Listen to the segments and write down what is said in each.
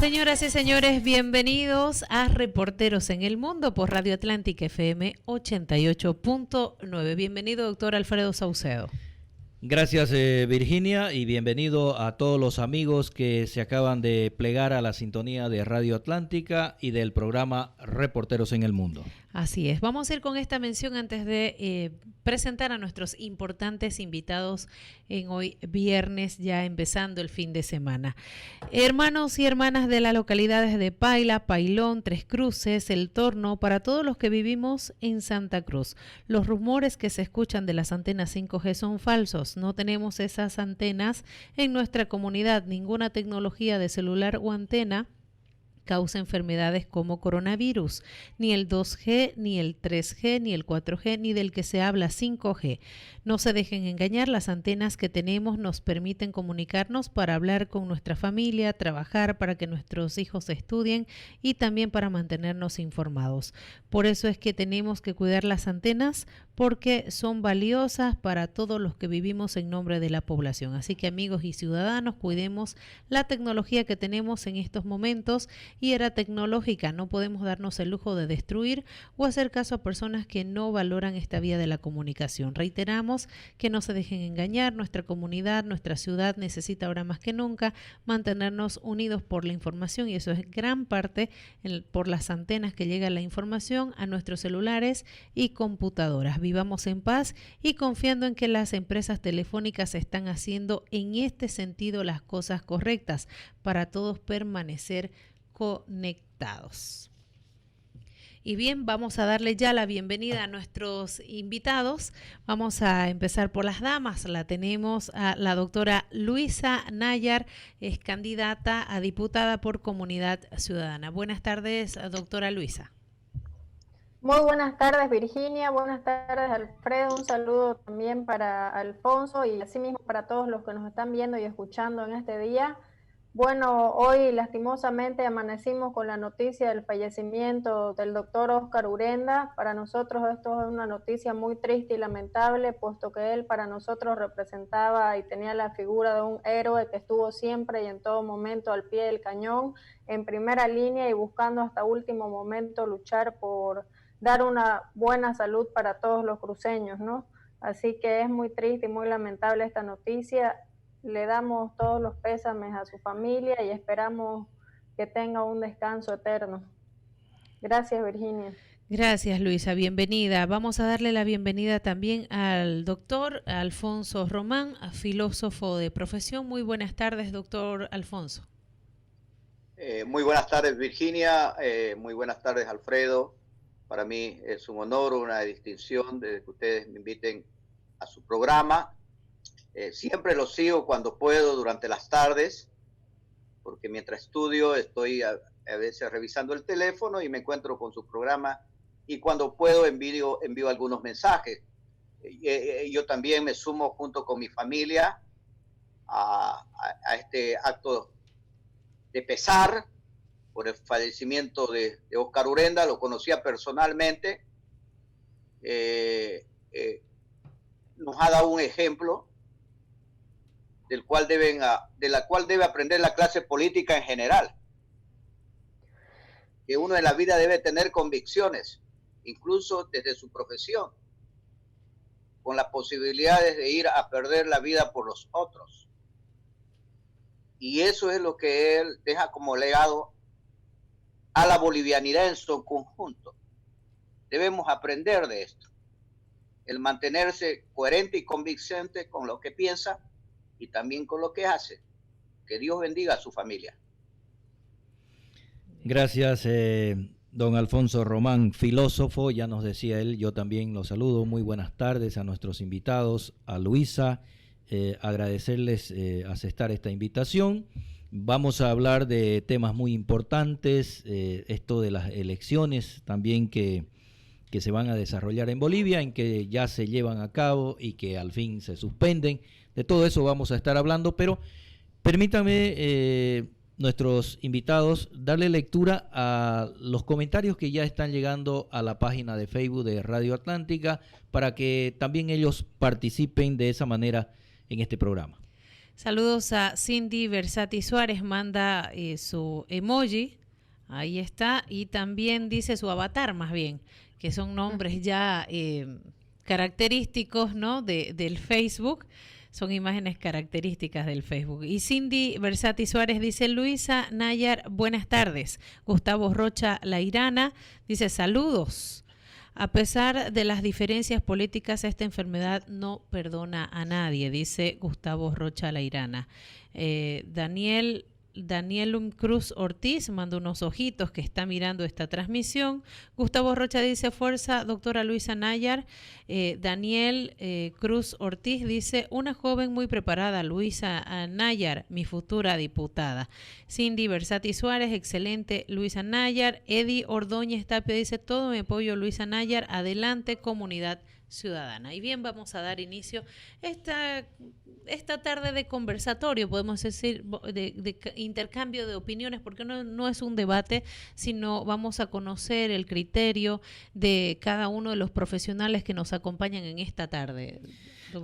Señoras y señores, bienvenidos a Reporteros en el Mundo por Radio Atlántica FM 88.9. Bienvenido, doctor Alfredo Saucedo. Gracias, Virginia, y bienvenido a todos los amigos que se acaban de plegar a la sintonía de Radio Atlántica y del programa Reporteros en el Mundo. Así es. Vamos a ir con esta mención antes de presentar a nuestros importantes invitados en hoy viernes, ya empezando el fin de semana. Hermanos y hermanas de las localidades de Paila, Pailón, Tres Cruces, El Torno, para todos los que vivimos en Santa Cruz. Los rumores que se escuchan de las antenas 5G son falsos. No tenemos esas antenas en nuestra comunidad. Ninguna tecnología de celular o antena causa enfermedades como coronavirus, ni el 2G, ni el 3G, ni el 4G, ni del que se habla 5G. No se dejen engañar, las antenas que tenemos nos permiten comunicarnos para hablar con nuestra familia, trabajar para que nuestros hijos estudien y también para mantenernos informados. Por eso es que tenemos que cuidar las antenas porque son valiosas para todos los que vivimos en nombre de la población. Así que amigos y ciudadanos, cuidemos la tecnología que tenemos en estos momentos y era tecnológica. No podemos darnos el lujo de destruir o hacer caso a personas que no valoran esta vía de la comunicación. Reiteramos que no se dejen engañar. Nuestra comunidad, nuestra ciudad necesita ahora más que nunca mantenernos unidos por la información y eso es gran parte por las antenas que llega la información a nuestros celulares y computadoras. Vivamos en paz y confiando en que las empresas telefónicas están haciendo en este sentido las cosas correctas para todos permanecer conectados. Y bien, vamos a darle ya la bienvenida a nuestros invitados. Vamos a empezar por las damas. La tenemos a la doctora Luisa Nayar, es candidata a diputada por Comunidad Ciudadana. Buenas tardes, doctora Luisa. Muy buenas tardes, Virginia. Buenas tardes, Alfredo. Un saludo también para Alfonso y asimismo para todos los que nos están viendo y escuchando en este día. Bueno, hoy lastimosamente amanecimos con la noticia del fallecimiento del doctor Óscar Urenda. Para nosotros esto es una noticia muy triste y lamentable, puesto que él para nosotros representaba y tenía la figura de un héroe que estuvo siempre y en todo momento al pie del cañón, en primera línea y buscando hasta último momento luchar por dar una buena salud para todos los cruceños, ¿no? Así que es muy triste y muy lamentable esta noticia. Le damos todos los pésames a su familia y esperamos que tenga un descanso eterno. Gracias, Virginia. Gracias, Luisa. Bienvenida. Vamos a darle la bienvenida también al doctor Alfonso Román, filósofo de profesión. Muy buenas tardes, doctor Alfonso. Muy buenas tardes, Virginia. Muy buenas tardes, Alfredo. Para mí es un honor, una distinción de que ustedes me inviten a su programa. Siempre lo sigo cuando puedo durante las tardes, porque mientras estudio estoy a veces revisando el teléfono y me encuentro con su programa y cuando puedo envío algunos mensajes. Yo también me sumo junto con mi familia a este acto de pesar por el fallecimiento de Óscar Urenda. Lo conocía personalmente, nos ha dado un ejemplo de la cual debe aprender la clase política en general, que uno en la vida debe tener convicciones, incluso desde su profesión, con las posibilidades de ir a perder la vida por los otros. Y eso es lo que él deja como legado a la bolivianidad en su conjunto. Debemos aprender de esto, el mantenerse coherente y convincente con lo que piensa y también con lo que hace. Que Dios bendiga a su familia. Gracias, don Alfonso Román, filósofo, ya nos decía él, yo también los saludo. Muy buenas tardes a nuestros invitados, a Luisa, agradecerles aceptar esta invitación. Vamos a hablar de temas muy importantes, esto de las elecciones también que se van a desarrollar en Bolivia, en que ya se llevan a cabo y que al fin se suspenden. De todo eso vamos a estar hablando, pero permítanme, nuestros invitados, darle lectura a los comentarios que ya están llegando a la página de Facebook de Radio Atlántica para que también ellos participen de esa manera en este programa. Saludos a Cindy Versati Suárez, manda su emoji, ahí está, y también dice su avatar más bien, que son nombres ya característicos, ¿no? del Facebook, son imágenes características del Facebook. Y Cindy Versati Suárez dice, Luisa Nayar, buenas tardes. Gustavo Rocha Lairana dice, saludos. A pesar de las diferencias políticas, esta enfermedad no perdona a nadie, dice Gustavo Rocha Lairana. Danielum Cruz Ortiz manda unos ojitos que está mirando esta transmisión. Gustavo Rocha dice, fuerza, doctora Luisa Nayar. Daniel Cruz Ortiz dice, una joven muy preparada, Luisa Nayar, mi futura diputada. Cindy Versati Suárez, excelente, Luisa Nayar. Eddie Ordóñez Tapia dice, todo mi apoyo, Luisa Nayar, adelante, comunidad ciudadana. Y bien, vamos a dar inicio esta tarde de conversatorio, podemos decir, de intercambio de opiniones, porque no es un debate, sino vamos a conocer el criterio de cada uno de los profesionales que nos acompañan en esta tarde.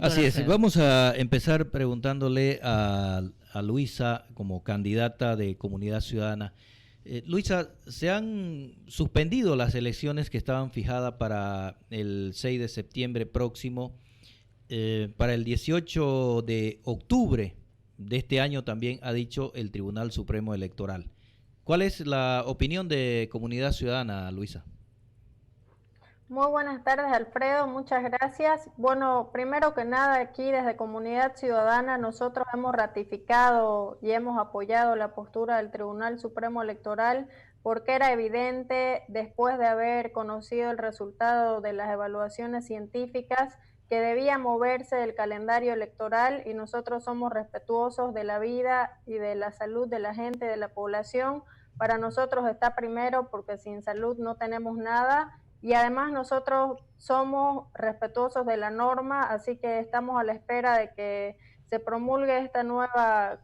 Así es, Alfredo. vamos a empezar preguntándole a Luisa como candidata de Comunidad Ciudadana. Luisa, se han suspendido las elecciones que estaban fijadas para el 6 de septiembre próximo, para el 18 de octubre de este año también ha dicho el Tribunal Supremo Electoral. ¿Cuál es la opinión de Comunidad Ciudadana, Luisa? Muy buenas tardes, Alfredo, muchas gracias. Bueno, primero que nada, aquí desde Comunidad Ciudadana nosotros hemos ratificado y hemos apoyado la postura del Tribunal Supremo Electoral porque era evidente, después de haber conocido el resultado de las evaluaciones científicas, que debía moverse el calendario electoral, y nosotros somos respetuosos de la vida y de la salud de la gente, de la población. Para nosotros está primero, porque sin salud no tenemos nada. Y además nosotros somos respetuosos de la norma, así que estamos a la espera de que se promulgue esta nueva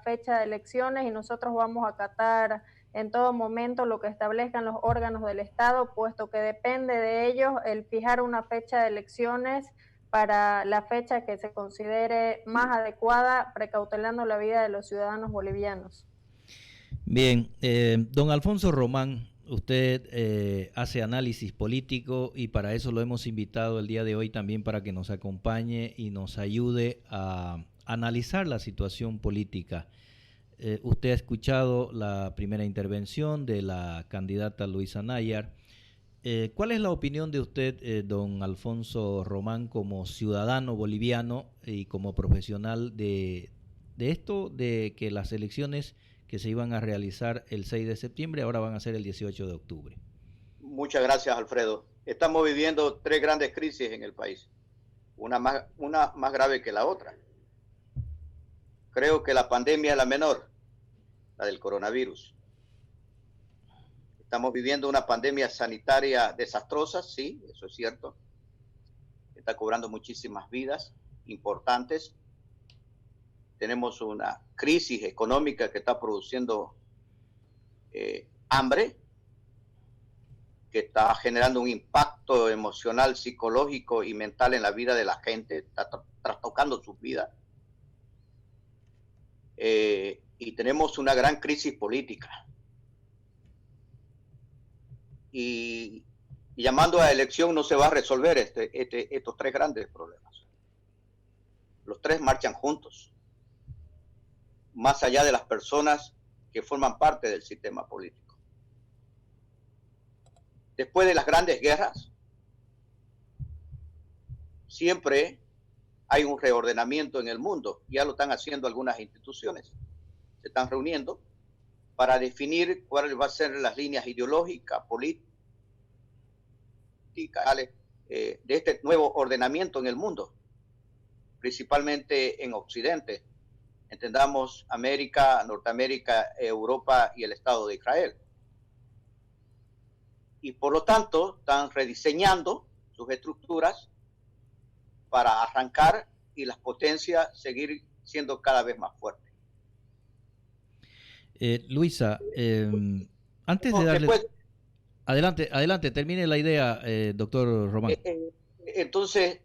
fecha de elecciones, y nosotros vamos a acatar en todo momento lo que establezcan los órganos del Estado, puesto que depende de ellos el fijar una fecha de elecciones para la fecha que se considere más adecuada, precautelando la vida de los ciudadanos bolivianos. Bien, don Alfonso Román, usted hace análisis político y para eso lo hemos invitado el día de hoy también para que nos acompañe y nos ayude a analizar la situación política. Usted ha escuchado la primera intervención de la candidata Luisa Nayar. ¿Cuál es la opinión de usted, don Alfonso Román, como ciudadano boliviano y como profesional de esto, de que las elecciones que se iban a realizar el 6 de septiembre ahora van a ser el 18 de octubre? Muchas gracias, Alfredo. Estamos viviendo tres grandes crisis en el país, una más grave que la otra. Creo que la pandemia es la menor, la del coronavirus. Estamos viviendo una pandemia sanitaria desastrosa, sí, eso es cierto. Está cobrando muchísimas vidas importantes. Tenemos una crisis económica que está produciendo hambre, que está generando un impacto emocional, psicológico y mental en la vida de la gente, está trastocando sus vidas. Y tenemos una gran crisis política. Y llamando a elección no se va a resolver estos tres grandes problemas. Los tres marchan juntos, más allá de las personas que forman parte del sistema político. Después de las grandes guerras, siempre hay un reordenamiento en el mundo. Ya lo están haciendo algunas instituciones. Se están reuniendo para definir cuáles van a ser las líneas ideológicas, políticas, de este nuevo ordenamiento en el mundo, principalmente en Occidente. Entendamos América, Norteamérica, Europa y el Estado de Israel. Y por lo tanto están rediseñando sus estructuras para arrancar y las potencias seguir siendo cada vez más fuertes. Luisa, antes de darle... Después, adelante, termine la idea, doctor Román. Entonces,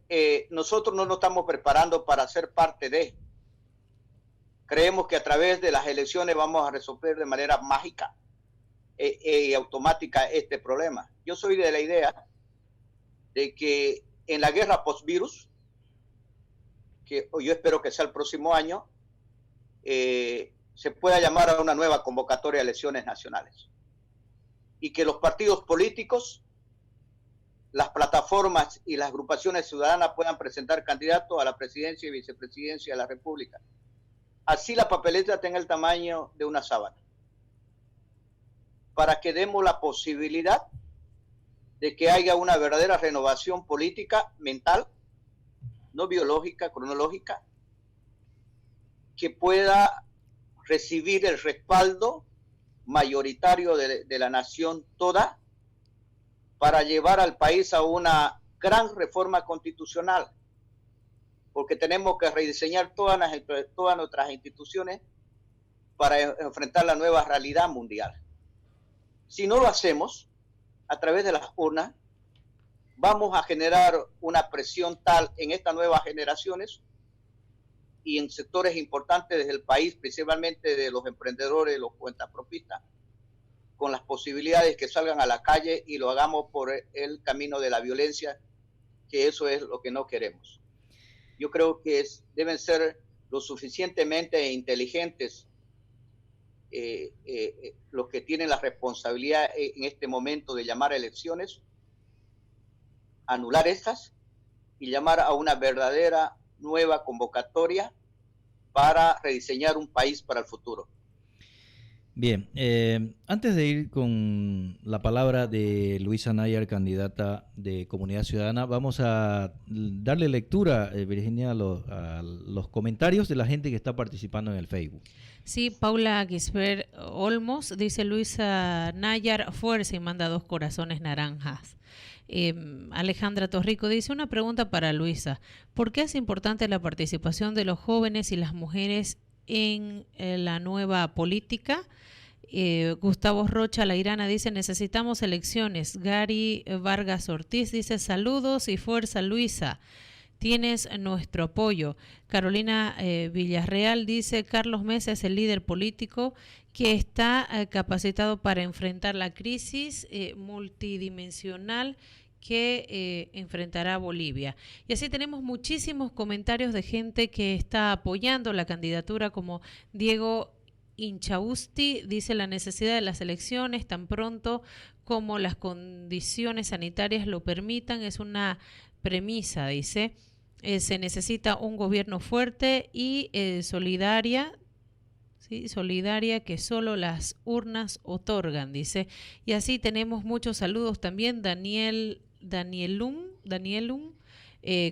nosotros no nos estamos preparando para ser parte de, creemos que a través de las elecciones vamos a resolver de manera mágica y automática este problema. Yo soy de la idea de que en la guerra post-virus, que yo espero que sea el próximo año, se pueda llamar a una nueva convocatoria de elecciones nacionales y que los partidos políticos, las plataformas y las agrupaciones ciudadanas puedan presentar candidatos a la presidencia y vicepresidencia de la República. Así la papeleta tenga el tamaño de una sábana, para que demos la posibilidad de que haya una verdadera renovación política, mental, no biológica, cronológica, que pueda recibir el respaldo mayoritario de la nación toda para llevar al país a una gran reforma constitucional, porque tenemos que rediseñar todas nuestras instituciones para enfrentar la nueva realidad mundial. Si no lo hacemos a través de las urnas, vamos a generar una presión tal en estas nuevas generaciones y en sectores importantes del país, principalmente de los emprendedores, los cuentapropistas, con las posibilidades que salgan a la calle y lo hagamos por el camino de la violencia, que eso es lo que no queremos. Yo creo que deben ser lo suficientemente inteligentes los que tienen la responsabilidad en este momento de llamar a elecciones, anular estas y llamar a una verdadera nueva convocatoria para rediseñar un país para el futuro. Bien, antes de ir con la palabra de Luisa Nayar, candidata de Comunidad Ciudadana, vamos a darle lectura, Virginia, a los comentarios de la gente que está participando en el Facebook. Sí, Paula Gisbert Olmos dice: Luisa Nayar, fuerza, y manda 2 corazones naranjas. Alejandra Torrico dice: una pregunta para Luisa, ¿por qué es importante la participación de los jóvenes y las mujeres en la nueva política? Gustavo Rocha Lairana dice: necesitamos elecciones. Gary Vargas Ortiz dice: saludos y fuerza, Luisa, tienes nuestro apoyo. Carolina Villarreal dice: Carlos Mesa es el líder político que está capacitado para enfrentar la crisis multidimensional que enfrentará Bolivia. Y así tenemos muchísimos comentarios de gente que está apoyando la candidatura, como Diego Inchausti dice: la necesidad de las elecciones tan pronto como las condiciones sanitarias lo permitan es una premisa, dice. Se necesita un gobierno fuerte y solidaria, ¿sí? Solidaria, que solo las urnas otorgan, dice. Y así tenemos muchos saludos también. Danielum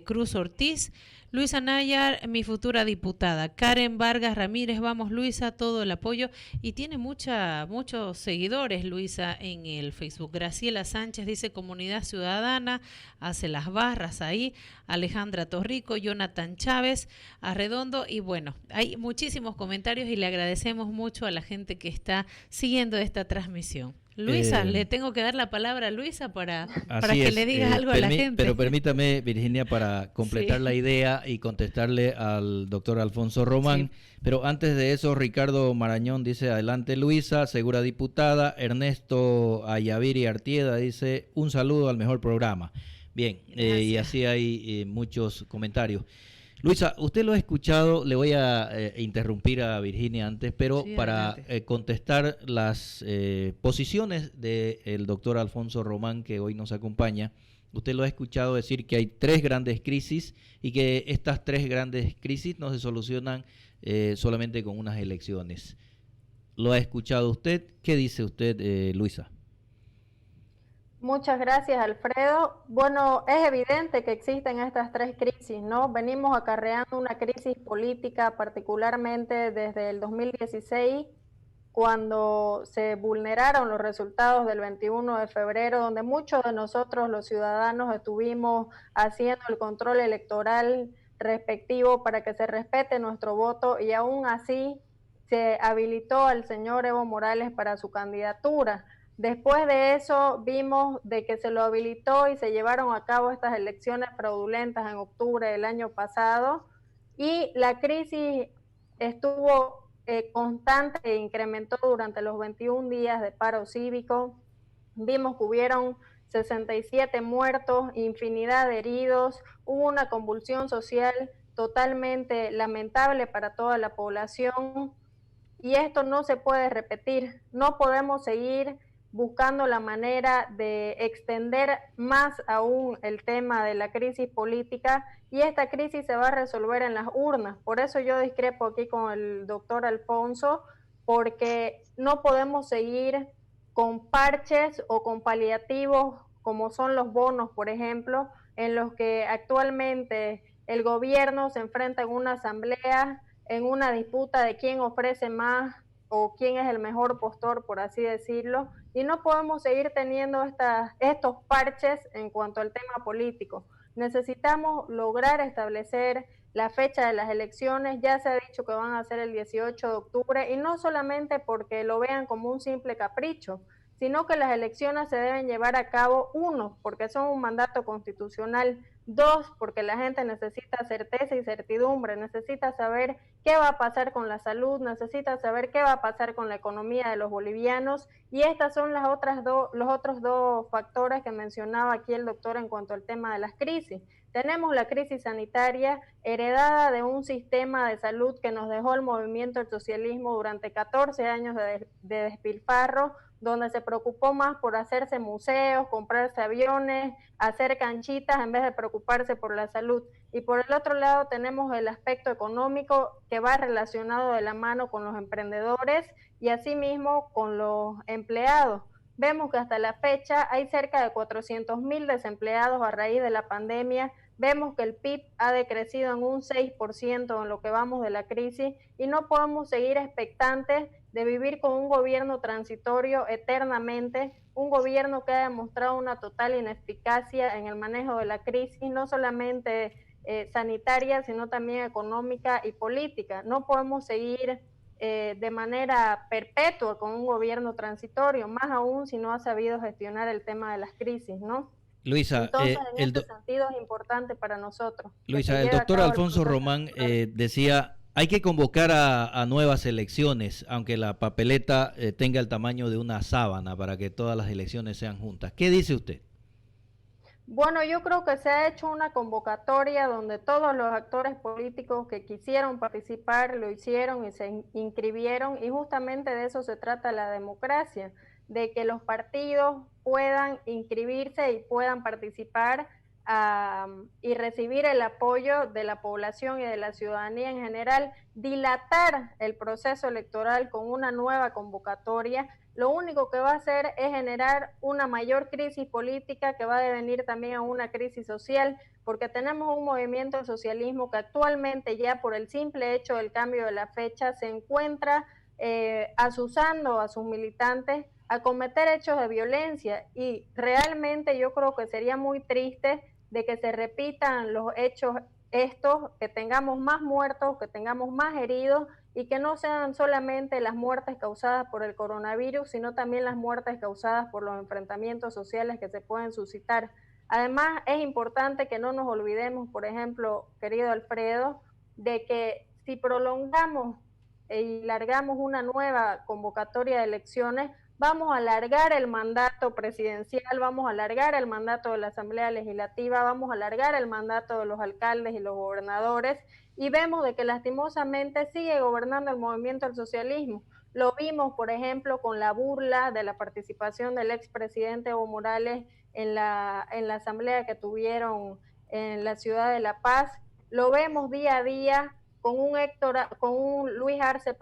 Cruz Ortiz: Luisa Nayar, mi futura diputada. Karen Vargas Ramírez: vamos Luisa, todo el apoyo. Y tiene muchos seguidores Luisa en el Facebook. Graciela Sánchez dice: Comunidad Ciudadana, hace las barras ahí. Alejandra Torrico, Jonathan Chávez Arredondo, y bueno, hay muchísimos comentarios y le agradecemos mucho a la gente que está siguiendo esta transmisión. Luisa, le tengo que dar la palabra a Luisa para que le digas algo a la gente. Pero permítame, Virginia, para completar la idea y contestarle al doctor Alfonso Román. Sí. Pero antes de eso, Ricardo Marañón dice: adelante Luisa, segura diputada. Ernesto Ayaviri Artieda dice: un saludo al mejor programa. Bien, y así hay muchos comentarios. Luisa, usted lo ha escuchado, le voy a interrumpir a Virginia antes, pero sí, para contestar las posiciones del doctor Alfonso Román, que hoy nos acompaña. Usted lo ha escuchado decir que hay 3 grandes crisis y que estas 3 grandes crisis no se solucionan solamente con unas elecciones. ¿Lo ha escuchado usted? ¿Qué dice usted, Luisa? Muchas gracias, Alfredo. Bueno, es evidente que existen estas 3 crisis, ¿no? Venimos acarreando una crisis política, particularmente desde el 2016, cuando se vulneraron los resultados del 21 de febrero, donde muchos de nosotros, los ciudadanos, estuvimos haciendo el control electoral respectivo para que se respete nuestro voto, y aún así se habilitó al señor Evo Morales para su candidatura. Después de eso vimos de que se lo habilitó y se llevaron a cabo estas elecciones fraudulentas en octubre del año pasado, y la crisis estuvo constante e incrementó durante los 21 días de paro cívico. Vimos que hubieron 67 muertos, infinidad de heridos, hubo una convulsión social totalmente lamentable para toda la población y esto no se puede repetir. No podemos seguir buscando la manera de extender más aún el tema de la crisis política y esta crisis se va a resolver en las urnas. Por eso yo discrepo aquí con el doctor Alfonso, porque no podemos seguir con parches o con paliativos como son los bonos, por ejemplo, en los que actualmente el gobierno se enfrenta en una asamblea, en una disputa de quién ofrece más o quién es el mejor postor, por así decirlo, y no podemos seguir teniendo estos parches en cuanto al tema político. Necesitamos lograr establecer la fecha de las elecciones, ya se ha dicho que van a ser el 18 de octubre, y no solamente porque lo vean como un simple capricho, sino que las elecciones se deben llevar a cabo, uno, porque son un mandato constitucional, dos, porque la gente necesita certeza y certidumbre, necesita saber qué va a pasar con la salud, necesita saber qué va a pasar con la economía de los bolivianos, y estas son los otros dos factores que mencionaba aquí el doctor en cuanto al tema de las crisis. Tenemos la crisis sanitaria heredada de un sistema de salud que nos dejó el movimiento del socialismo durante 14 años de despilfarro, donde se preocupó más por hacerse museos, comprarse aviones, hacer canchitas en vez de preocuparse por la salud. Y por el otro lado tenemos el aspecto económico que va relacionado de la mano con los emprendedores y asimismo con los empleados. Vemos que hasta la fecha hay cerca de 400,000 desempleados a raíz de la pandemia. Vemos que el PIB ha decrecido en un 6% en lo que vamos de la crisis y no podemos seguir expectantes de vivir con un gobierno transitorio eternamente, un gobierno que ha demostrado una total ineficacia en el manejo de la crisis, no solamente sanitaria, sino también económica y política. No podemos seguir de manera perpetua con un gobierno transitorio, más aún si no ha sabido gestionar el tema de las crisis, ¿no? Luisa, Entonces, en este sentido es importante para nosotros. Luisa, el doctor Alfonso Román decía, hay que convocar a nuevas elecciones, aunque la papeleta tenga el tamaño de una sábana para que todas las elecciones sean juntas. ¿Qué dice usted? Bueno, yo creo que se ha hecho una convocatoria donde todos los actores políticos que quisieron participar lo hicieron y se inscribieron, y justamente de eso se trata la democracia, de que los partidos puedan inscribirse y puedan participar y recibir el apoyo de la población y de la ciudadanía en general. Dilatar el proceso electoral con una nueva convocatoria lo único que va a hacer es generar una mayor crisis política que va a devenir también a una crisis social, porque tenemos un movimiento de socialismo que actualmente ya por el simple hecho del cambio de la fecha se encuentra asusando a sus militantes a cometer hechos de violencia, y realmente yo creo que sería muy triste de que se repitan los hechos estos, que tengamos más muertos, que tengamos más heridos, y que no sean solamente las muertes causadas por el coronavirus, sino también las muertes causadas por los enfrentamientos sociales que se pueden suscitar. Además, es importante que no nos olvidemos, por ejemplo, querido Alfredo, de que si prolongamos y largamos una nueva convocatoria de elecciones, vamos a alargar el mandato presidencial, vamos a alargar el mandato de la Asamblea Legislativa, vamos a alargar el mandato de los alcaldes y los gobernadores, y vemos de que lastimosamente sigue gobernando el movimiento del socialismo. Lo vimos, por ejemplo, con la burla de la participación del expresidente Evo Morales en la asamblea que tuvieron en la ciudad de La Paz. Lo vemos día a día con un Luis Arce,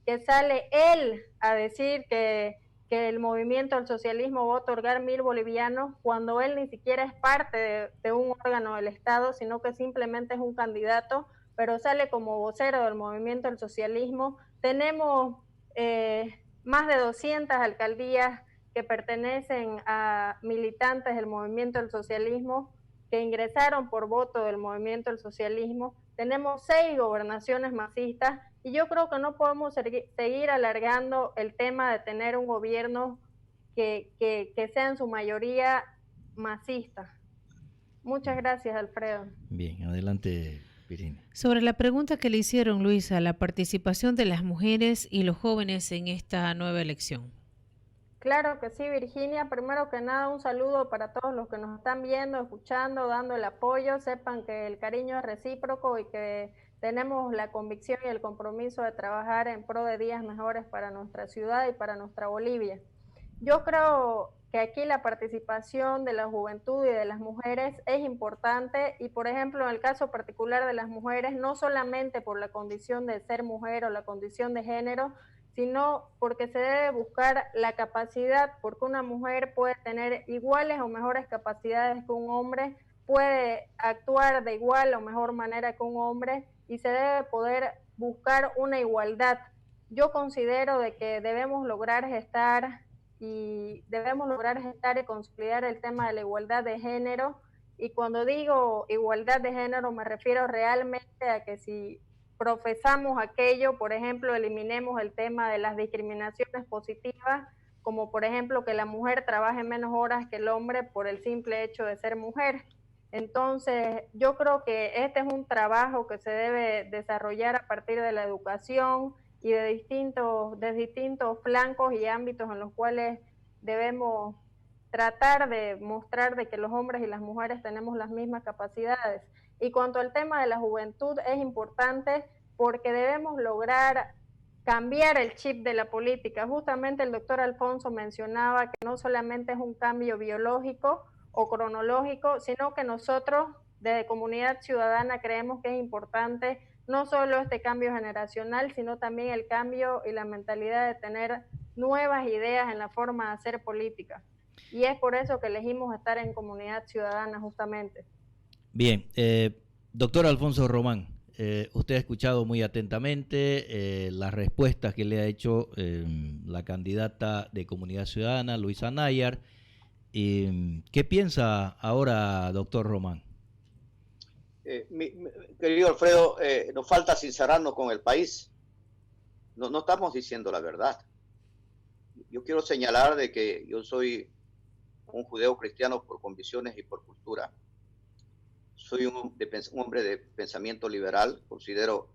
que sale él a decir que el movimiento del socialismo va a otorgar 1,000 bolivianos cuando él ni siquiera es parte de un órgano del Estado, sino que simplemente es un candidato, pero sale como vocero del movimiento del socialismo. Tenemos más de 200 alcaldías que pertenecen a militantes del movimiento del socialismo que ingresaron por voto del movimiento del socialismo. Tenemos 6 gobernaciones masistas, y yo creo que no podemos seguir alargando el tema de tener un gobierno que sea en su mayoría masista. Muchas gracias, Alfredo. Bien, adelante, Virginia. Sobre la pregunta que le hicieron, Luisa, la participación de las mujeres y los jóvenes en esta nueva elección. Claro que sí, Virginia. Primero que nada, un saludo para todos los que nos están viendo, escuchando, dando el apoyo. Sepan que el cariño es recíproco y que tenemos la convicción y el compromiso de trabajar en pro de días mejores para nuestra ciudad y para nuestra Bolivia. Yo creo que aquí la participación de la juventud y de las mujeres es importante y, por ejemplo, en el caso particular de las mujeres, no solamente por la condición de ser mujer o la condición de género, sino porque se debe buscar la capacidad, porque una mujer puede tener iguales o mejores capacidades que un hombre, puede actuar de igual o mejor manera que un hombre y se debe poder buscar una igualdad. Yo considero de que debemos lograr gestar y consolidar el tema de la igualdad de género. Y cuando digo igualdad de género me refiero realmente a que si profesamos aquello, por ejemplo, eliminemos el tema de las discriminaciones positivas, como por ejemplo que la mujer trabaje menos horas que el hombre por el simple hecho de ser mujer. Entonces, yo creo que este es un trabajo que se debe desarrollar a partir de la educación y de distintos flancos y ámbitos en los cuales debemos tratar de mostrar de que los hombres y las mujeres tenemos las mismas capacidades. Y cuanto al tema de la juventud, es importante porque debemos lograr cambiar el chip de la política. Justamente el doctor Alfonso mencionaba que no solamente es un cambio biológico o cronológico, sino que nosotros desde Comunidad Ciudadana creemos que es importante no solo este cambio generacional, sino también el cambio y la mentalidad de tener nuevas ideas en la forma de hacer política. Y es por eso que elegimos estar en Comunidad Ciudadana justamente. Bien, doctor Alfonso Román, usted ha escuchado muy atentamente las respuestas que le ha hecho la candidata de Comunidad Ciudadana, Luisa Nayar. ¿Qué piensa ahora, doctor Román? Querido Alfredo, nos falta sincerarnos con el país. No estamos diciendo la verdad. Yo quiero señalar de que yo soy un judeo cristiano por convicciones y por cultura. Soy un hombre de pensamiento liberal. Considero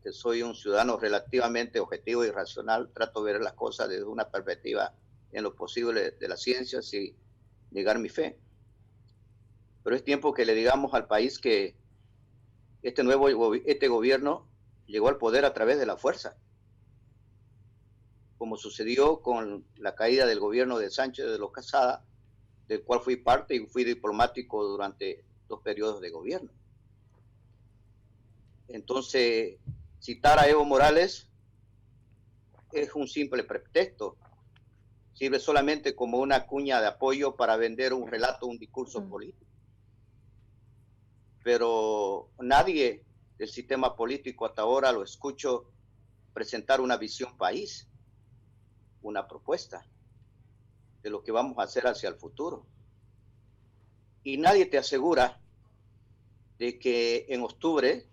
que soy un ciudadano relativamente objetivo y racional. Trato de ver las cosas desde una perspectiva en lo posible de la ciencia sin negar mi fe. Pero es tiempo que le digamos al país que este gobierno llegó al poder a través de la fuerza, como sucedió con la caída del gobierno de Sánchez de los Casada, del cual fui parte y fui diplomático durante 2 periodos de gobierno. Entonces, citar a Evo Morales es un simple pretexto, sirve solamente como una cuña de apoyo para vender un relato, un discurso político. Pero nadie del sistema político hasta ahora lo escucho presentar una visión país, una propuesta de lo que vamos a hacer hacia el futuro. Y nadie te asegura de que en octubre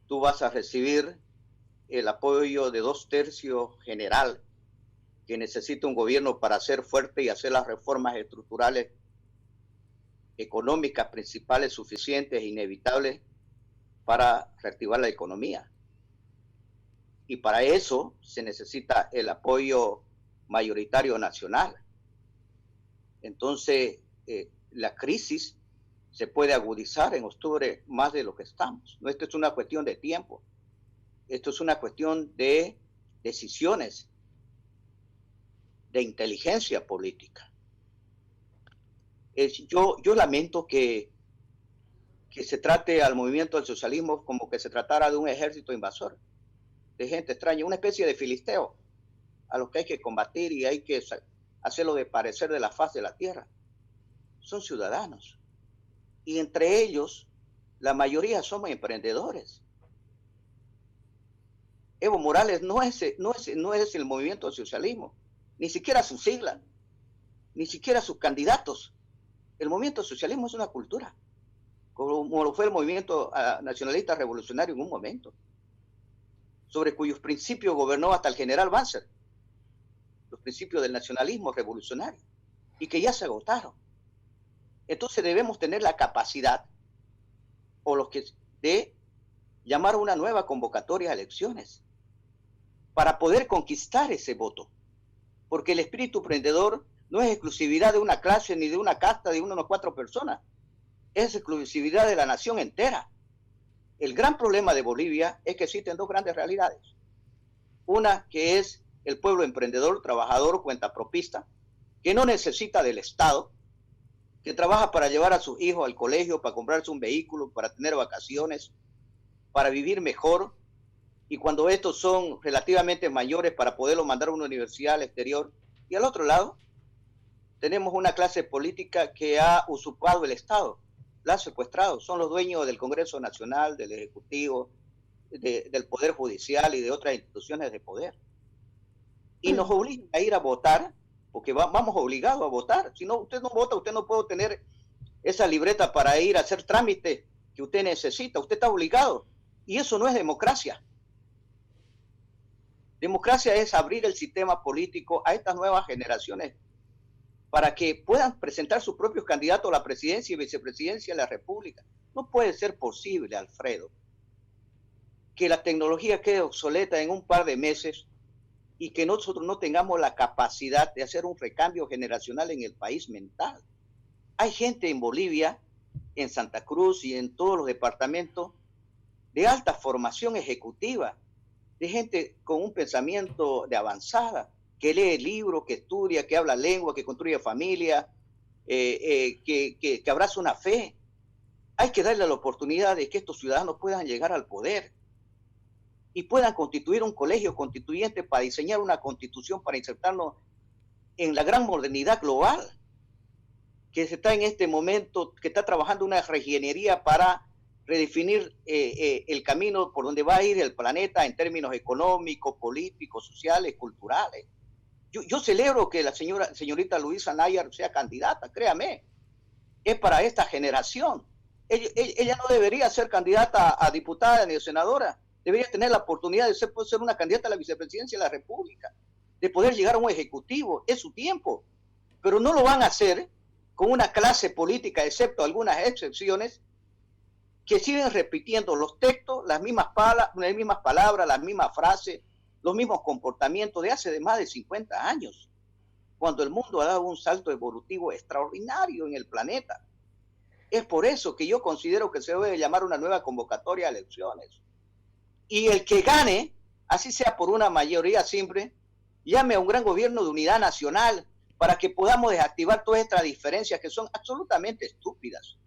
tú vas a recibir el apoyo de 2/3 general que necesita un gobierno para ser fuerte y hacer las reformas estructurales económicas principales suficientes e inevitables para reactivar la economía. Y para eso se necesita el apoyo mayoritario nacional. Entonces, la crisis se puede agudizar en octubre más de lo que estamos. No, esto es una cuestión de tiempo. Esto es una cuestión de decisiones, de inteligencia política. Yo lamento que se trate al movimiento del socialismo como que se tratara de un ejército invasor, de gente extraña, una especie de filisteo a los que hay que combatir y hay que hacerlo desaparecer de la faz de la tierra. Son ciudadanos y entre ellos la mayoría somos emprendedores. Evo Morales no es el movimiento del socialismo, ni siquiera su sigla, ni siquiera sus candidatos. El movimiento del socialismo es una cultura, como lo fue el movimiento nacionalista revolucionario en un momento, sobre cuyos principios gobernó hasta el general Banzer, los principios del nacionalismo revolucionario, y que ya se agotaron. Entonces debemos tener la capacidad o los que de llamar a una nueva convocatoria a elecciones para poder conquistar ese voto. Porque el espíritu emprendedor no es exclusividad de una clase ni de una casta de unas 4 personas, es exclusividad de la nación entera. El gran problema de Bolivia es que existen 2 grandes realidades. Una que es el pueblo emprendedor, trabajador, cuentapropista, que no necesita del Estado, que trabaja para llevar a sus hijos al colegio, para comprarse un vehículo, para tener vacaciones, para vivir mejor, y cuando estos son relativamente mayores para poderlo mandar a una universidad al exterior. Y al otro lado, tenemos una clase política que ha usurpado el Estado, la ha secuestrado, son los dueños del Congreso Nacional, del Ejecutivo, del Poder Judicial y de otras instituciones de poder. Y nos obligan a ir a votar, porque vamos obligados a votar. Si no, usted no vota, usted no puede tener esa libreta para ir a hacer trámite que usted necesita, usted está obligado. Y eso no es democracia. Democracia es abrir el sistema político a estas nuevas generaciones para que puedan presentar sus propios candidatos a la presidencia y vicepresidencia de la República. No puede ser posible, Alfredo, que la tecnología quede obsoleta en un par de meses y que nosotros no tengamos la capacidad de hacer un recambio generacional en el país mental. Hay gente en Bolivia, en Santa Cruz y en todos los departamentos de alta formación ejecutiva, de gente con un pensamiento de avanzada, que lee libros, que estudia, que habla lengua, que construye familia, que abraza una fe. Hay que darle la oportunidad de que estos ciudadanos puedan llegar al poder y puedan constituir un colegio constituyente para diseñar una constitución, para insertarnos en la gran modernidad global que se está en este momento, que está trabajando una reingeniería para redefinir el camino por donde va a ir el planeta en términos económicos, políticos, sociales, culturales. Yo celebro que la señorita Luisa Nayar sea candidata, créame, es para esta generación. Ella no debería ser candidata a diputada ni a senadora, debería tener la oportunidad de ser una candidata a la vicepresidencia de la República, de poder llegar a un ejecutivo, es su tiempo, pero no lo van a hacer con una clase política, excepto algunas excepciones, que siguen repitiendo los textos, las mismas palabras, las mismas frases, los mismos comportamientos de hace más de 50 años, cuando el mundo ha dado un salto evolutivo extraordinario en el planeta. Es por eso que yo considero que se debe llamar una nueva convocatoria a elecciones. Y el que gane, así sea por una mayoría simple, llame a un gran gobierno de unidad nacional para que podamos desactivar todas estas diferencias que son absolutamente estúpidas.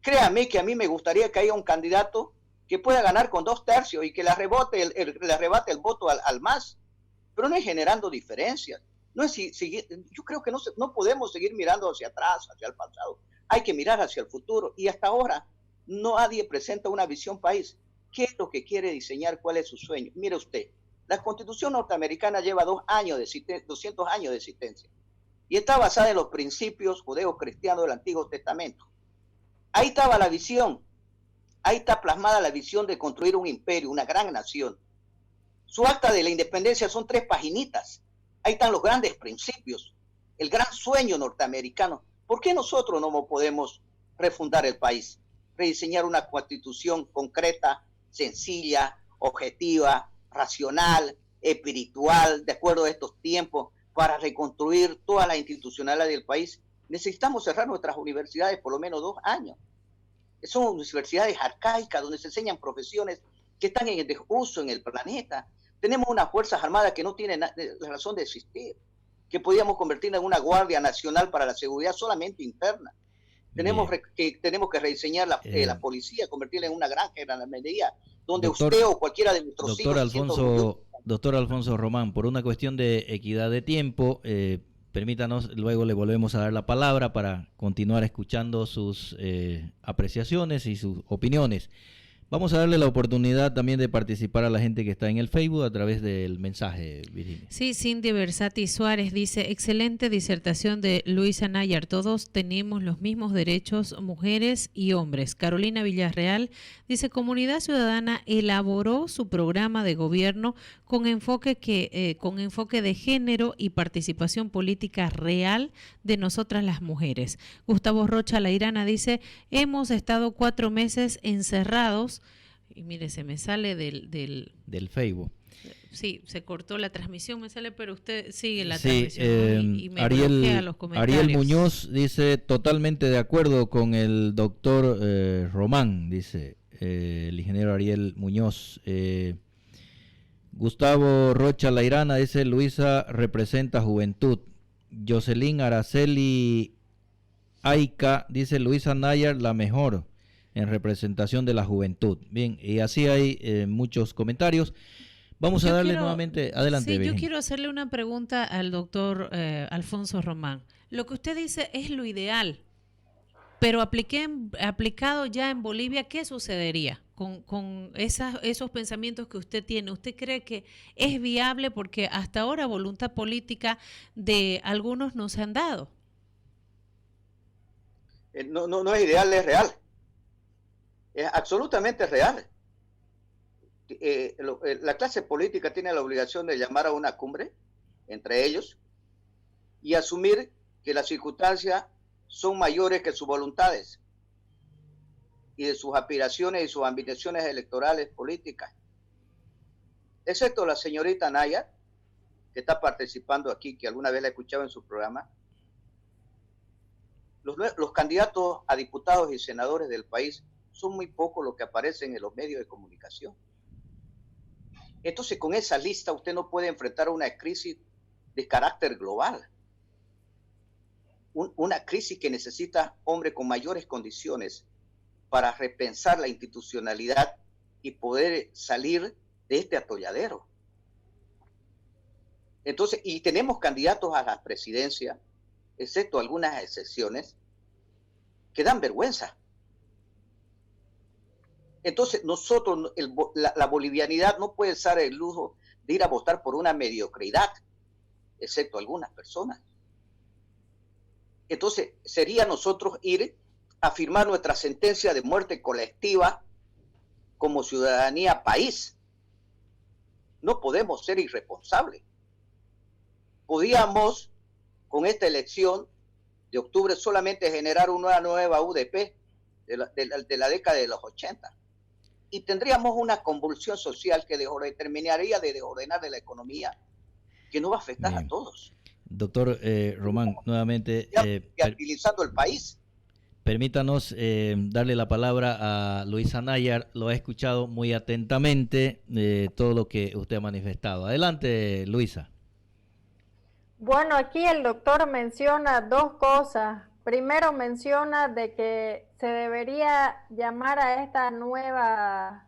Créame que a mí me gustaría que haya un candidato que pueda ganar con 2/3 y que le arrebate el voto al MAS, pero no es generando diferencias. No es yo creo que no podemos seguir mirando hacia atrás, hacia el pasado. Hay que mirar hacia el futuro y hasta ahora nadie presenta una visión país. ¿Qué es lo que quiere diseñar? ¿Cuál es su sueño? Mire usted, la Constitución norteamericana lleva 200 años de existencia y está basada en los principios judeo-cristianos del Antiguo Testamento. Ahí estaba la visión, ahí está plasmada la visión de construir un imperio, una gran nación. Su acta de la independencia son 3 paginitas. Ahí están los grandes principios, el gran sueño norteamericano. ¿Por qué nosotros no podemos refundar el país? Rediseñar una constitución concreta, sencilla, objetiva, racional, espiritual, de acuerdo a estos tiempos, para reconstruir toda la institucionalidad del país. Necesitamos cerrar nuestras universidades por lo menos 2 años. Son universidades arcaicas donde se enseñan profesiones que están en desuso en el planeta. Tenemos unas fuerzas armadas que no tienen la razón de existir, que podíamos convertir en una guardia nacional para la seguridad solamente interna. Tenemos que rediseñar la policía, convertirla en una granja de gendarmería, donde usted o cualquiera de nuestros hijos... Doctor Alfonso Román, por una cuestión de equidad de tiempo, permítanos, luego le volvemos a dar la palabra para continuar escuchando sus apreciaciones y sus opiniones. Vamos a darle la oportunidad también de participar a la gente que está en el Facebook a través del mensaje, Virginia. Sí, Cindy Versati Suárez dice, excelente disertación de Luisa Nayar, todos tenemos los mismos derechos, mujeres y hombres. Carolina Villarreal dice, Comunidad Ciudadana elaboró su programa de gobierno con enfoque de género y participación política real de nosotras las mujeres. Gustavo Rocha Lairana dice, hemos estado 4 meses encerrados. Y mire, se me sale del Facebook. Sí, se cortó la transmisión, me sale, pero usted sigue la sí, transmisión y me bloquea los comentarios. Ariel Muñoz dice, totalmente de acuerdo con el doctor Román, dice el ingeniero Ariel Muñoz. Gustavo Rocha Lairana dice, Luisa representa juventud. Jocelyn Araceli Aica dice, Luisa Nayar la mejor en representación de la juventud. Bien, y así hay muchos comentarios. Vamos a darle nuevamente, adelante. Sí, Virginia. yo quiero hacerle una pregunta al doctor Alfonso Román. Lo que usted dice es lo ideal, pero aplicado ya en Bolivia, ¿qué sucedería con esos pensamientos que usted tiene? ¿Usted cree que es viable? Porque hasta ahora voluntad política de algunos no se han dado. No es ideal, es real. Es absolutamente real. La clase política tiene la obligación de llamar a una cumbre entre ellos y asumir que las circunstancias son mayores que sus voluntades y de sus aspiraciones y sus ambiciones electorales políticas. Excepto la señorita Nayar, que está participando aquí, que alguna vez la escuchaba en su programa. Los candidatos a diputados y senadores del país son muy pocos los que aparecen en los medios de comunicación. Entonces, con esa lista usted no puede enfrentar una crisis de carácter global. Una crisis que necesita hombres con mayores condiciones para repensar la institucionalidad y poder salir de este atolladero. Entonces, y tenemos candidatos a la presidencia, excepto algunas excepciones, que dan vergüenza. Entonces, nosotros, la bolivianidad no puede ser el lujo de ir a votar por una mediocridad, excepto algunas personas. Entonces, sería nosotros ir a firmar nuestra sentencia de muerte colectiva como ciudadanía país. No podemos ser irresponsables. Podíamos, con esta elección de octubre, solamente generar una nueva UDP de la década de los 80. Y tendríamos una convulsión social que terminaría de desordenar de la economía, que no va a afectar a todos. Doctor Román, nuevamente... utilizando el país. Permítanos darle la palabra a Luisa Nayar. Lo ha escuchado muy atentamente todo lo que usted ha manifestado. Adelante, Luisa. Bueno, aquí el doctor menciona 2 cosas. Primero menciona de que se debería llamar a esta nueva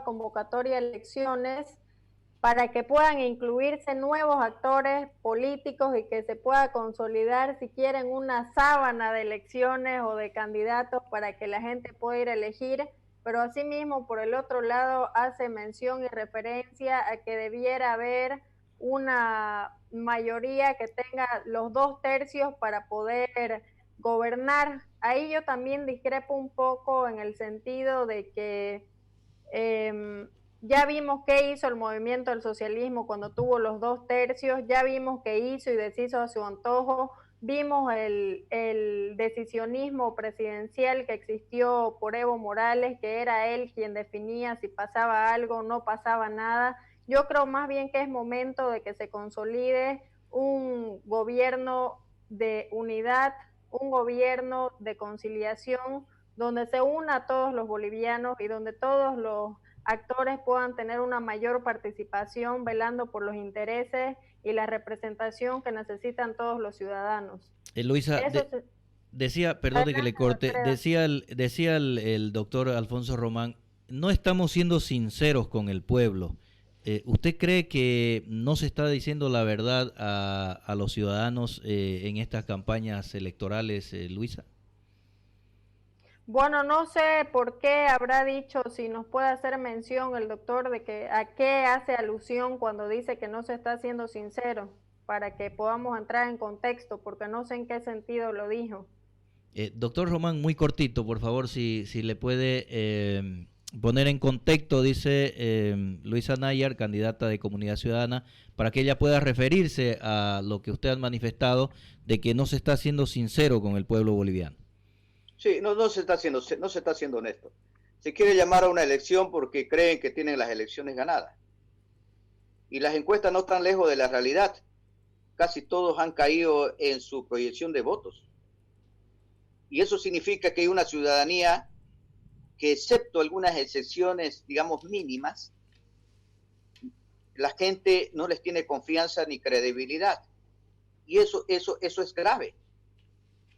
convocatoria de elecciones para que puedan incluirse nuevos actores políticos y que se pueda consolidar, si quieren, una sábana de elecciones o de candidatos para que la gente pueda ir a elegir, pero asimismo, por el otro lado, hace mención y referencia a que debiera haber una mayoría que tenga los 2/3 para poder gobernar. Ahí yo también discrepo un poco en el sentido de que ya vimos qué hizo el movimiento del socialismo cuando tuvo los 2/3, ya vimos qué hizo y deshizo a su antojo, vimos el decisionismo presidencial que existió por Evo Morales, que era él quien definía si pasaba algo o no pasaba nada. Yo creo más bien que es momento de que se consolide un gobierno de unidad, un gobierno de conciliación, donde se una a todos los bolivianos y donde todos los actores puedan tener una mayor participación velando por los intereses y la representación que necesitan todos los ciudadanos. Luisa, decía, perdón de que le corte, decía el doctor Alfonso Román, no estamos siendo sinceros con el pueblo. ¿Usted cree que no se está diciendo la verdad a los ciudadanos en estas campañas electorales, Luisa? Bueno, no sé por qué habrá dicho, si nos puede hacer mención el doctor de que a qué hace alusión cuando dice que no se está siendo sincero, para que podamos entrar en contexto, porque no sé en qué sentido lo dijo. Doctor Román, muy cortito, por favor, si le puede poner en contexto, dice Luisa Nayar, candidata de Comunidad Ciudadana, para que ella pueda referirse a lo que usted ha manifestado de que no se está siendo sincero con el pueblo boliviano. Sí, no se está haciendo, no se está haciendo honesto. Se quiere llamar a una elección porque creen que tienen las elecciones ganadas. Y las encuestas no están lejos de la realidad. Casi todos han caído en su proyección de votos. Y eso significa que hay una ciudadanía que, excepto algunas excepciones, digamos, mínimas, la gente no les tiene confianza ni credibilidad. Y eso es grave,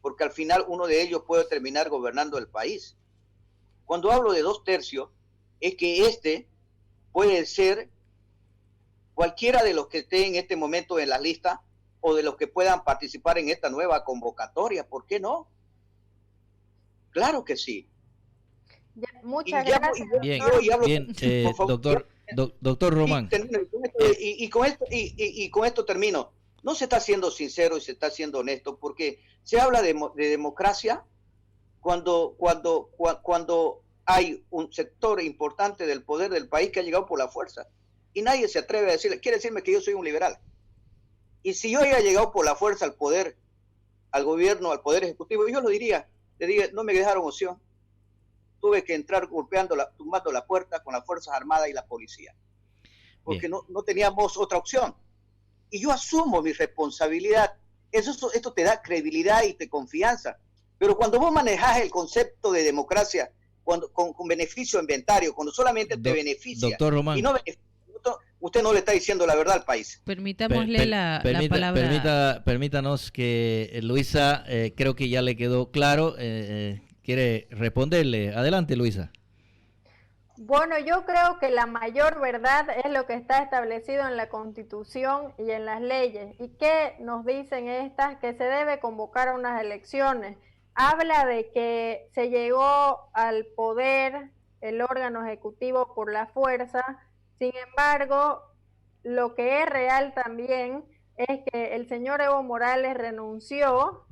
porque al final uno de ellos puede terminar gobernando el país. Cuando hablo de 2/3, es que este puede ser cualquiera de los que esté en este momento en la lista o de los que puedan participar en esta nueva convocatoria. ¿Por qué no? Claro que sí. Ya, muchas gracias, bien, doctor. bien, doctor Román. Y con esto termino. No se está siendo sincero y se está siendo honesto, porque se habla de democracia cuando hay un sector importante del poder del país que ha llegado por la fuerza. Y nadie se atreve a decirle, quiere decirme que yo soy un liberal. Y si yo haya llegado por la fuerza al poder, al gobierno, al poder ejecutivo, yo lo diría, le diría, no me dejaron opción. Tuve que entrar tumbando la puerta con las Fuerzas Armadas y la policía, porque no teníamos otra opción. Y yo asumo mi responsabilidad. Esto te da credibilidad y te confianza. Pero cuando vos manejás el concepto de democracia con beneficio inventario, cuando solamente te beneficia, doctor Román, y no beneficia, usted no le está diciendo la verdad al país. Permitámosle la palabra. Permítanos que Luisa, creo que ya le quedó claro, quiere responderle. Adelante, Luisa. Bueno, yo creo que la mayor verdad es lo que está establecido en la Constitución y en las leyes. ¿Y qué nos dicen estas? Que se debe convocar a unas elecciones. Habla de que se llegó al poder el órgano ejecutivo por la fuerza. Sin embargo, lo que es real también es que el señor Evo Morales renunció.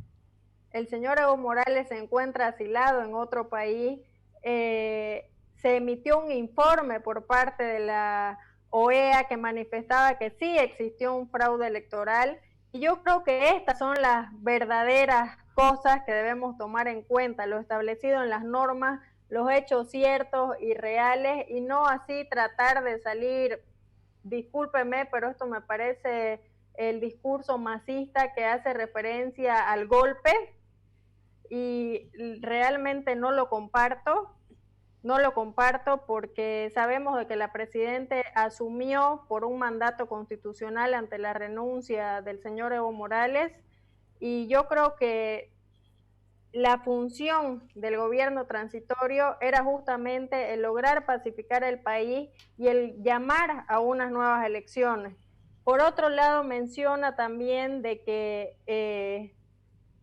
El señor Evo Morales se encuentra asilado en otro país. Se emitió un informe por parte de la OEA que manifestaba que sí existió un fraude electoral, y yo creo que estas son las verdaderas cosas que debemos tomar en cuenta, lo establecido en las normas, los hechos ciertos y reales, y no así tratar de salir, discúlpeme, pero esto me parece el discurso masista que hace referencia al golpe, y realmente no lo comparto porque sabemos de que la presidenta asumió por un mandato constitucional ante la renuncia del señor Evo Morales, y yo creo que la función del gobierno transitorio era justamente el lograr pacificar el país y el llamar a unas nuevas elecciones. Por otro lado, menciona también de que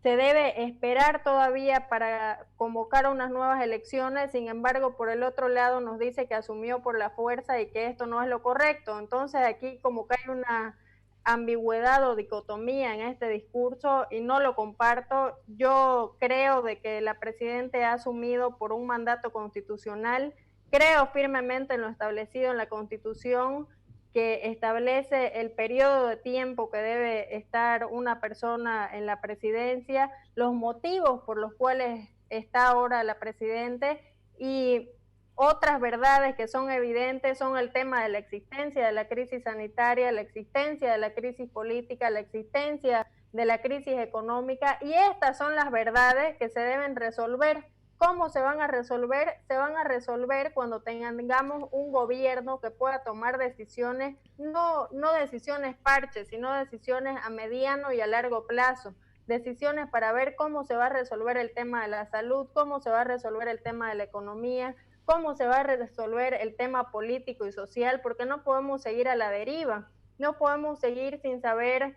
se debe esperar todavía para convocar unas nuevas elecciones. Sin embargo, por el otro lado nos dice que asumió por la fuerza y que esto no es lo correcto. Entonces aquí como que hay una ambigüedad o dicotomía en este discurso y no lo comparto. Yo creo de que la presidenta ha asumido por un mandato constitucional. Creo firmemente en lo establecido en la Constitución, que establece el periodo de tiempo que debe estar una persona en la presidencia, los motivos por los cuales está ahora la presidenta, y otras verdades que son evidentes son el tema de la existencia de la crisis sanitaria, la existencia de la crisis política, la existencia de la crisis económica, y estas son las verdades que se deben resolver. ¿Cómo se van a resolver? Se van a resolver cuando tengamos un gobierno que pueda tomar decisiones, no decisiones parches, sino decisiones a mediano y a largo plazo. Decisiones para ver cómo se va a resolver el tema de la salud, cómo se va a resolver el tema de la economía, cómo se va a resolver el tema político y social, porque no podemos seguir a la deriva. No podemos seguir sin saber,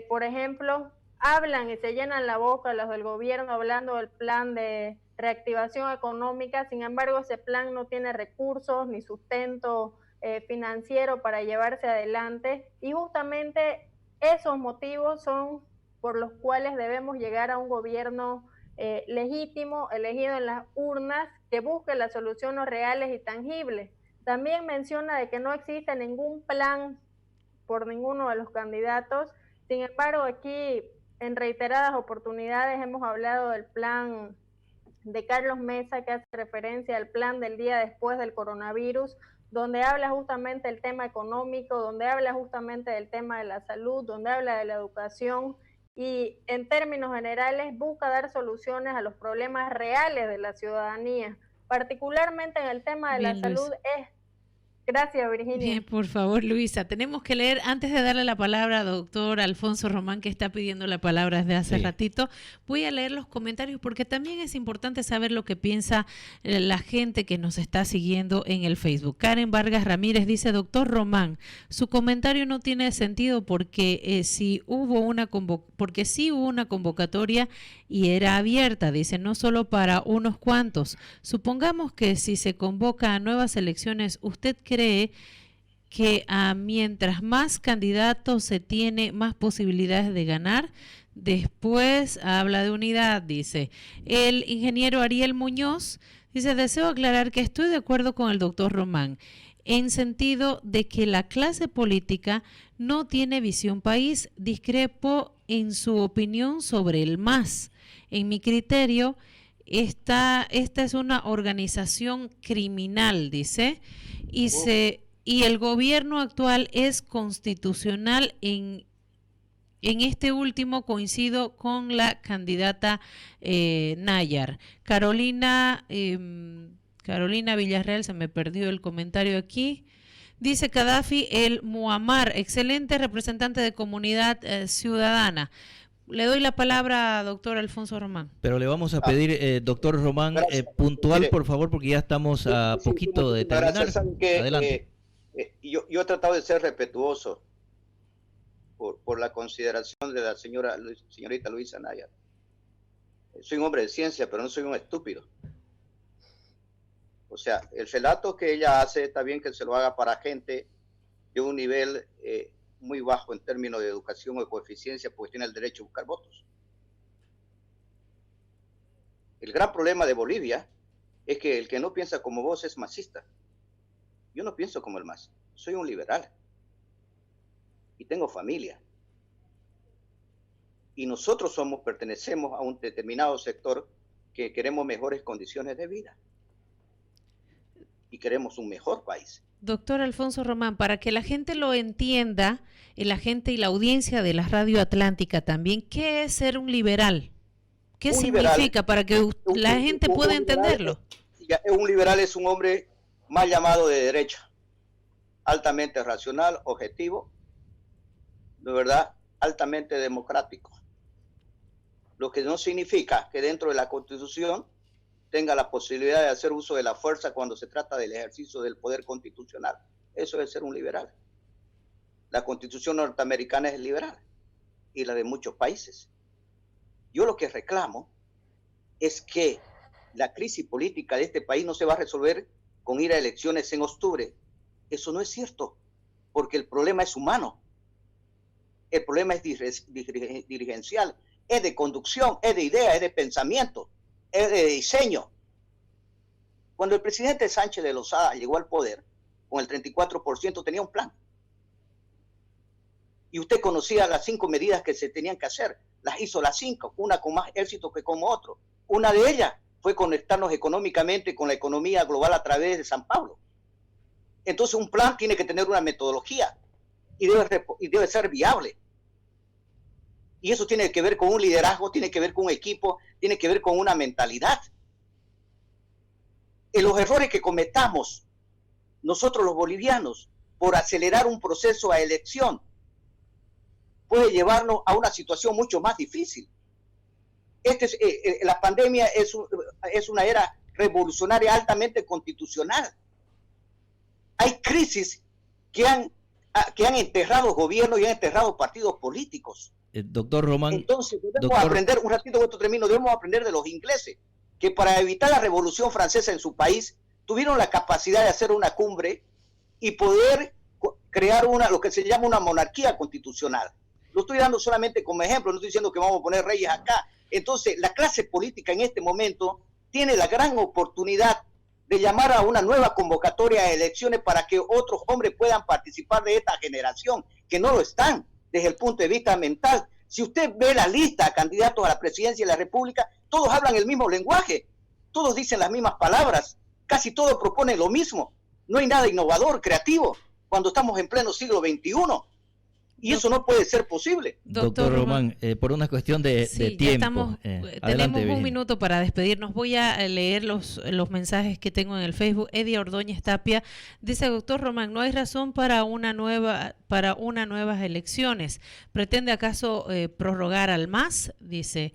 por ejemplo, hablan y se llenan la boca los del gobierno hablando del plan de reactivación económica. Sin embargo, ese plan no tiene recursos ni sustento financiero para llevarse adelante, y justamente esos motivos son por los cuales debemos llegar a un gobierno legítimo, elegido en las urnas, que busque las soluciones reales y tangibles. También menciona de que no existe ningún plan por ninguno de los candidatos. Sin embargo, aquí en reiteradas oportunidades hemos hablado del plan de Carlos Mesa, que hace referencia al plan del día después del coronavirus, donde habla justamente del tema económico, donde habla justamente del tema de la salud, donde habla de la educación, y en términos generales busca dar soluciones a los problemas reales de la ciudadanía. Particularmente en el tema de la salud es... Gracias, Virginia. Bien, por favor, Luisa. Tenemos que leer, antes de darle la palabra al doctor Alfonso Román, que está pidiendo la palabra desde hace ratito, voy a leer los comentarios porque también es importante saber lo que piensa la gente que nos está siguiendo en el Facebook. Karen Vargas Ramírez dice: doctor Román, su comentario no tiene sentido porque sí hubo una convocatoria y era abierta, dice, no solo para unos cuantos. Supongamos que si se convoca a nuevas elecciones, ¿usted cree que mientras más candidatos se tiene, más posibilidades de ganar? Después habla de unidad, dice. El ingeniero Ariel Muñoz dice: deseo aclarar que estoy de acuerdo con el doctor Román, en sentido de que la clase política no tiene visión país. Discrepo en su opinión sobre el MAS. En mi criterio, esta es una organización criminal, dice, y el gobierno actual es constitucional. En este último coincido con la candidata Nayar. Carolina Villarreal, se me perdió el comentario aquí. Dice Gaddafi el Muammar, excelente representante de comunidad ciudadana. Le doy la palabra a doctor Alfonso Román. Pero le vamos a pedir, doctor Román, puntual, mire, por favor, porque ya estamos a poquito de terminar. Adelante. Yo he tratado de ser respetuoso por la consideración de la señorita Luisa Nayar. Soy un hombre de ciencia, pero no soy un estúpido. O sea, el relato que ella hace, está bien que se lo haga para gente de un nivel muy bajo en términos de educación o coeficiencia, porque tiene el derecho a buscar votos. El gran problema de Bolivia es que el que no piensa como vos es masista. Yo no pienso como el MAS, soy un liberal y tengo familia. Y nosotros pertenecemos a un determinado sector que queremos mejores condiciones de vida y queremos un mejor país. Doctor Alfonso Román, para que la gente lo entienda, la gente y la audiencia de la Radio Atlántica también, ¿qué es ser un liberal? ¿Qué significa para que la gente pueda entenderlo? Un liberal es un hombre mal llamado de derecha, altamente racional, objetivo, de verdad, altamente democrático. Lo que no significa que dentro de la Constitución tenga la posibilidad de hacer uso de la fuerza cuando se trata del ejercicio del poder constitucional. Eso es ser un liberal. La Constitución norteamericana es liberal y la de muchos países. Yo lo que reclamo es que la crisis política de este país no se va a resolver con ir a elecciones en octubre. Eso no es cierto, porque el problema es humano. El problema es dirigencial, es de conducción, es de idea, es de pensamiento, es de diseño. Cuando el presidente Sánchez de Lozada llegó al poder, con el 34% tenía un plan. Y usted conocía las 5 medidas que se tenían que hacer. Las hizo las 5, una con más éxito que con otro. Una de ellas fue conectarnos económicamente con la economía global a través de San Pablo. Entonces un plan tiene que tener una metodología y debe ser viable. Y eso tiene que ver con un liderazgo, tiene que ver con un equipo, tiene que ver con una mentalidad. En los errores que cometamos nosotros los bolivianos por acelerar un proceso a elección puede llevarnos a una situación mucho más difícil. La pandemia es una era revolucionaria altamente constitucional. Hay crisis que han enterrado gobiernos y han enterrado partidos políticos. Doctor Román. Entonces debemos aprender, un ratito cuando termino, debemos aprender de los ingleses, que para evitar la Revolución Francesa en su país, tuvieron la capacidad de hacer una cumbre y poder crear lo que se llama una monarquía constitucional. Lo estoy dando solamente como ejemplo, no estoy diciendo que vamos a poner reyes acá. Entonces, la clase política en este momento tiene la gran oportunidad de llamar a una nueva convocatoria de elecciones para que otros hombres puedan participar de esta generación, que no lo están desde el punto de vista mental. Si usted ve la lista de candidatos a la presidencia de la República, todos hablan el mismo lenguaje, todos dicen las mismas palabras, casi todos proponen lo mismo. No hay nada innovador, creativo, cuando estamos en pleno siglo XXI. Y eso no puede ser posible. Doctor Román, por una cuestión de tiempo. Tenemos un minuto para despedirnos. Voy a leer los mensajes que tengo en el Facebook. Eddie Ordóñez Tapia dice: doctor Román, ¿no hay razón para unas nuevas elecciones? ¿Pretende acaso prorrogar al MAS? Dice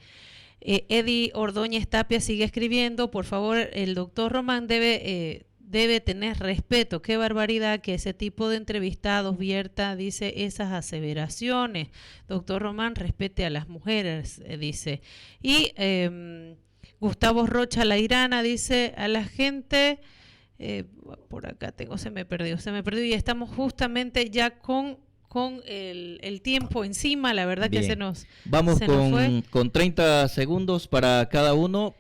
Eddie Ordóñez Tapia, sigue escribiendo. Por favor, el doctor Román debe tener respeto. Qué barbaridad que ese tipo de entrevistados vierta, dice, esas aseveraciones. Doctor Román, respete a las mujeres, dice. Y Gustavo Rocha Lairana dice: a la gente, por acá se me perdió y estamos justamente ya con el tiempo encima, la verdad. Bien. Que Vamos con 30 segundos para cada uno.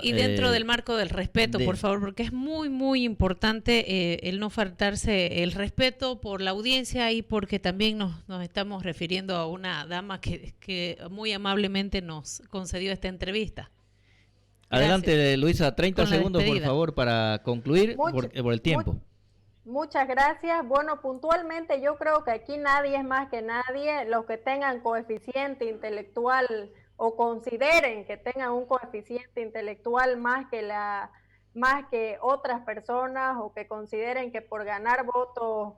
Y dentro del marco del respeto, por favor, porque es muy, muy importante el no faltarse el respeto por la audiencia y porque también nos estamos refiriendo a una dama que muy amablemente nos concedió esta entrevista. Adelante, gracias. Luisa, 30 segundos, por favor, para concluir por el tiempo. Muchas gracias. Bueno, puntualmente yo creo que aquí nadie es más que nadie. Los que tengan coeficiente intelectual o consideren que tengan un coeficiente intelectual más que otras personas, o que consideren que por ganar votos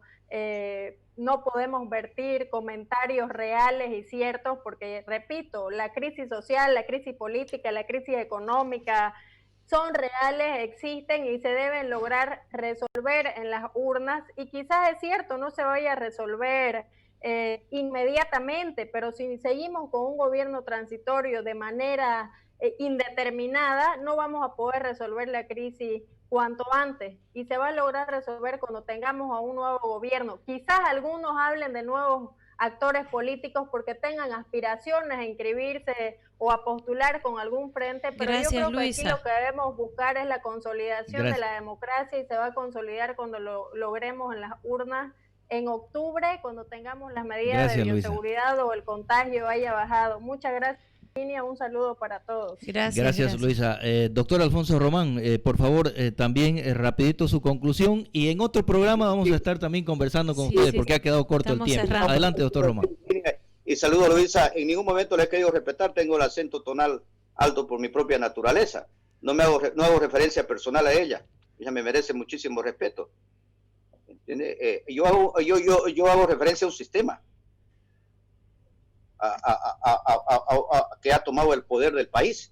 no podemos vertir comentarios reales y ciertos, porque repito, la crisis social, la crisis política, la crisis económica son reales, existen y se deben lograr resolver en las urnas. Y quizás es cierto, no se vaya a resolver inmediatamente, pero si seguimos con un gobierno transitorio de manera indeterminada, no vamos a poder resolver la crisis cuanto antes, y se va a lograr resolver cuando tengamos a un nuevo gobierno. Quizás algunos hablen de nuevos actores políticos porque tengan aspiraciones a inscribirse o a postular con algún frente, pero gracias, yo creo que Luisa. Aquí lo que debemos buscar es la consolidación de la democracia, y se va a consolidar cuando lo logremos en las urnas en octubre, cuando tengamos las medidas de bioseguridad, Luisa, o el contagio haya bajado. Muchas gracias. Un saludo para todos. Gracias. Luisa. Doctor Alfonso Román, por favor, también rapidito su conclusión, y en otro programa vamos a estar también conversando con ustedes porque ha quedado corto el tiempo. Cerrando. Adelante, doctor Román. Y saludo a Luisa. En ningún momento le he querido respetar, tengo el acento tonal alto por mi propia naturaleza. No hago referencia personal a ella. Ella me merece muchísimo respeto. ¿Entiende? Yo hago referencia a un sistema que ha tomado el poder del país,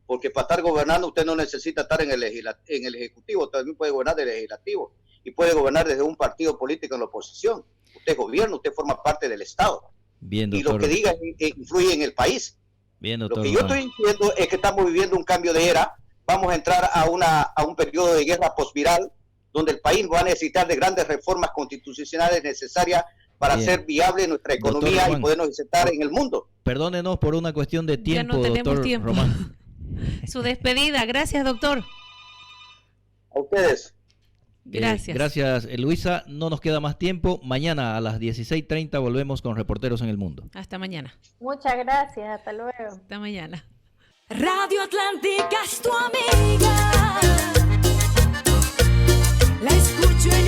porque para estar gobernando usted no necesita estar en el ejecutivo, también puede gobernar del legislativo y puede gobernar desde un partido político en la oposición. Usted gobierna, usted forma parte del Estado. Bien, y lo que diga influye en el país. Bien, doctor. Lo que yo estoy diciendo es que estamos viviendo un cambio de era, vamos a entrar a un periodo de guerra postviral, donde el país va a necesitar de grandes reformas constitucionales necesarias para hacer viable nuestra economía y podernos insertar en el mundo. Perdónenos por una cuestión de tiempo, ya no doctor tiempo. Román. Su despedida. Gracias, doctor. A ustedes. Gracias. Gracias, Luisa. No nos queda más tiempo. Mañana a las 16:30 volvemos con Reporteros en el Mundo. Hasta mañana. Muchas gracias. Hasta luego. Hasta mañana. Radio Atlántica es tu amiga. La escucho en